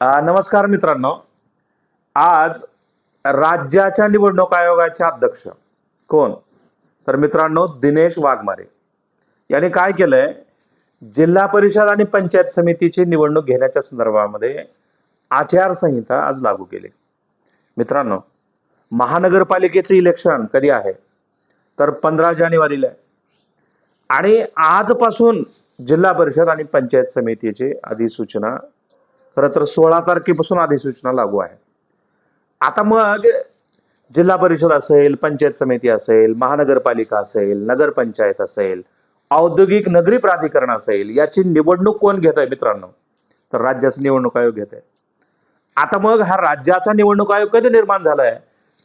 नमस्कार मित्रांनो. आज राज्याच्या निवडणूक आयोगाचे अध्यक्ष कोण? तर मित्रांनो, दिनेश वाघमारे यांनी काय केलंय, जिल्हा परिषद आणि पंचायत समितीची निवडणूक घेण्याच्या संदर्भामध्ये आचारसंहिता आज लागू केली. मित्रांनो, महानगरपालिकेचे इलेक्शन कधी आहे? तर 15 जानेवारीला आहे. आणि आजपासून जिल्हा परिषद आणि पंचायत समितीची अधिसूचना, खरं तर 16 तारखेपासून अधिसूचना लागू आहे. आता मग जिल्हा परिषद असेल, पंचायत समिती असेल, महानगरपालिका असेल, नगरपंचायत असेल, औद्योगिक नगरी प्राधिकरण असेल, याची निवडणूक कोण घेत आहे मित्रांनो? तर राज्याचा निवडणूक आयोग घेत आहे. आता मग हा राज्याचा निवडणूक आयोग कधी निर्माण झालाय?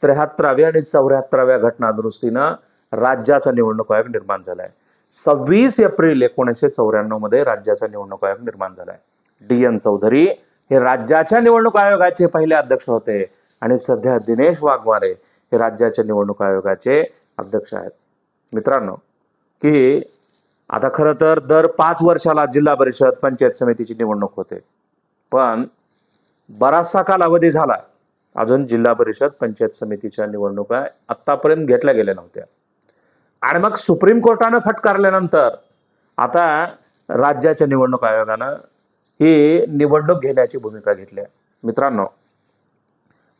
73व्या आणि 74व्या घटना दुरुस्तीनं राज्याचा निवडणूक आयोग निर्माण झालाय. 26 एप्रिल 1994 मध्ये राज्याचा निवडणूक आयोग निर्माण झालाय. DN चौधरी हे राज्याच्या निवडणूक आयोगाचे पहिले अध्यक्ष होते आणि सध्या दिनेश वाघमारे हे राज्याच्या निवडणूक आयोगाचे अध्यक्ष आहेत. मित्रांनो, की आता खरं तर दर 5 वर्षाला जिल्हा परिषद पंचायत समितीची निवडणूक होते, पण बराचसा कालावधी झाला, अजून जिल्हा परिषद पंचायत समितीच्या निवडणुका आतापर्यंत घेतल्या गेल्या नव्हत्या. आणि मग सुप्रीम कोर्टानं फटकारल्यानंतर आता राज्याच्या निवडणूक आयोगानं ही निवडणूक घेण्याची भूमिका घेतली आहे. मित्रांनो,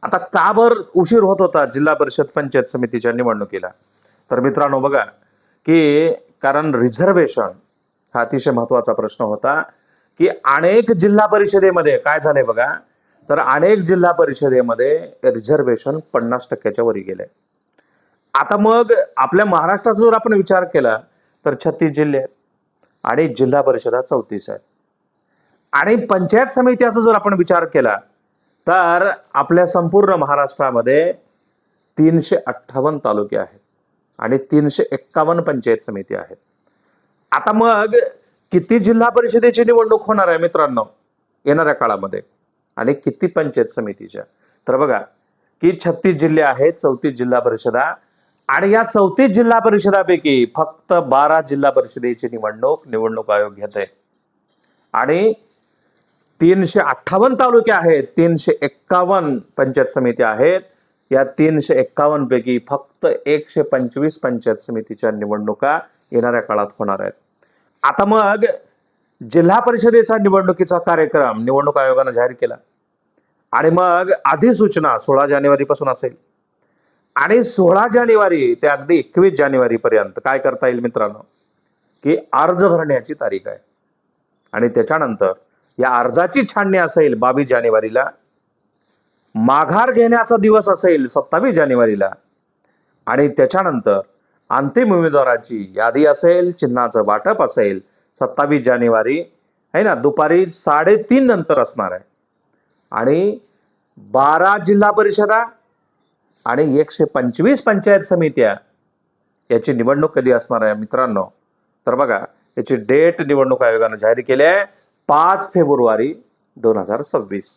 आता का बर उशीर होत होता जिल्हा परिषद पंचायत समितीच्या निवडणुकीला? तर मित्रांनो बघा, की कारण रिझर्वेशन हा अतिशय महत्वाचा प्रश्न होता, की अनेक जिल्हा परिषदेमध्ये काय झालंय बघा, तर अनेक जिल्हा परिषदेमध्ये रिझर्वेशन 50% वरी गेले. आता मग आपल्या महाराष्ट्राचा जर आपण विचार केला तर 36 जिल्हे आहेत आणि जिल्हा परिषदा 34 आहेत. आणि पंचायत समित्याचा जर आपण विचार केला तर आपल्या संपूर्ण महाराष्ट्रामध्ये 358 तालुके आहेत आणि 351 पंचायत समिती आहेत. आता मग किती जिल्हा परिषदेची निवडणूक होणार आहे मित्रांनो येणाऱ्या काळामध्ये आणि किती पंचायत समितीच्या? तर बघा, की 36 जिल्हे आहेत, 34 जिल्हा परिषदा, आणि या 34 जिल्हा परिषदापैकी फक्त 12 जिल्हा परिषदेची निवडणूक आयोग घेत आहे. आणि 358 तालुके आहेत, 351 पंचायत समिती आहेत. या 351 पैकी फक्त 125 पंचायत समितीच्या निवडणुका येणाऱ्या काळात होणार आहेत. आता मग जिल्हा परिषदेचा निवडणुकीचा कार्यक्रम निवडणूक आयोगाने जाहीर केला आणि मग अधिसूचना 16 जानेवारी पासून असेल आणि 16 जानेवारी ते अगदी 21 जानेवारी पर्यंत काय करता येईल मित्रांनो, की अर्ज भरण्याची तारीख आहे. आणि त्याच्यानंतर या अर्जाची छाननी असेल 22 जानेवारीला, माघार घेण्याचा दिवस असेल 27 जानेवारीला, आणि त्याच्यानंतर अंतिम उमेदवाराची यादी असेल, चिन्हाचं वाटप असेल 27 जानेवारी आहे ना, दुपारी 3:30 नंतर असणार आहे. आणि 12 जिल्हा परिषदा आणि 125 पंचायत समित्या याची निवडणूक कधी असणार आहे मित्रांनो? तर बघा, याची डेट निवडणूक आयोगाने जाहीर केली आहे 5 फेब्रुवारी 2026.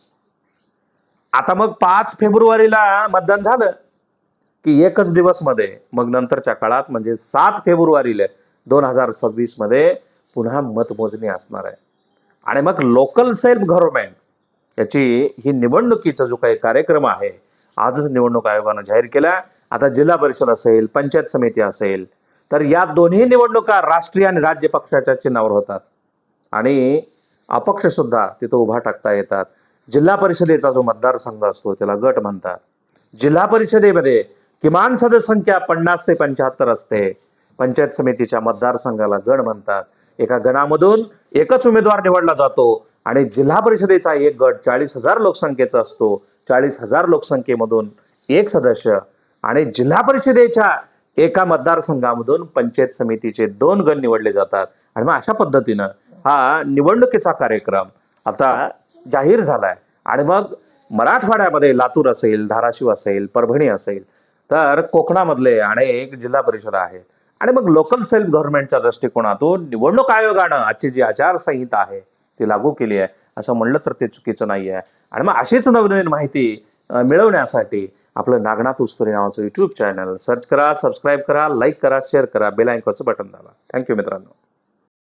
आता मग 5 फेब्रुवारीला मतदान झालं की एकच दिवस मध्ये मग नंतरच्या काळात म्हणजे 7 फेब्रुवारीला 2026 मध्ये पुन्हा मतमोजणी असणार आहे. आणि मग लोकल सेल्फ गव्हर्नमेंट याची ही निवडणुकीचा जो काही कार्यक्रम आहे आजच निवडणूक आयोगाने जाहीर केला. आता जिल्हा परिषद असेल, पंचायत समिती असेल, तर या दोन्ही निवडणुका राष्ट्रीय आणि राज्य पक्षाच्या चिन्हावर होतात आणि अपक्ष सुद्धा तिथं उभा टाकता येतात. जिल्हा परिषदेचा जो मतदारसंघ असतो त्याला गट म्हणतात. जिल्हा परिषदेमध्ये किमान सदस्यसंख्या 50 ते 75 असते. पंचायत समितीच्या मतदारसंघाला गण म्हणतात. एका गणामधून एकच उमेदवार निवडला जातो आणि जिल्हा परिषदेचा एक गट 40,000 लोकसंख्येचा असतो. 40,000 लोकसंख्येमधून एक सदस्य आणि जिल्हा परिषदेच्या एका मतदारसंघामधून पंचायत समितीचे 2 गण निवडले जातात. आणि मग अशा पद्धतीनं हा निवडणुकीचा कार्यक्रम आता जाहीर झालाय. आणि मग मराठवाड्यामध्ये लातूर असेल, धाराशिव असेल, परभणी असेल, तर कोकणामधले अनेक जिल्हा परिषद आहेत. आणि मग लोकल सेल्फ गव्हर्नमेंटच्या दृष्टिकोनातून निवडणूक आयोगानं आजची जी आचारसंहिता आहे ती लागू केली आहे असं म्हणलं तर ते चुकीचं नाही आहे. आणि मग अशीच नवनवीन माहिती मिळवण्यासाठी आपलं नागनाथ उस्तुरे नावाचं YouTube चॅनल सर्च करा, सबस्क्राईब करा, लाईक करा, शेअर करा, बेल आयकॉनचं बटन दाबा. थँक्यू मित्रांनो.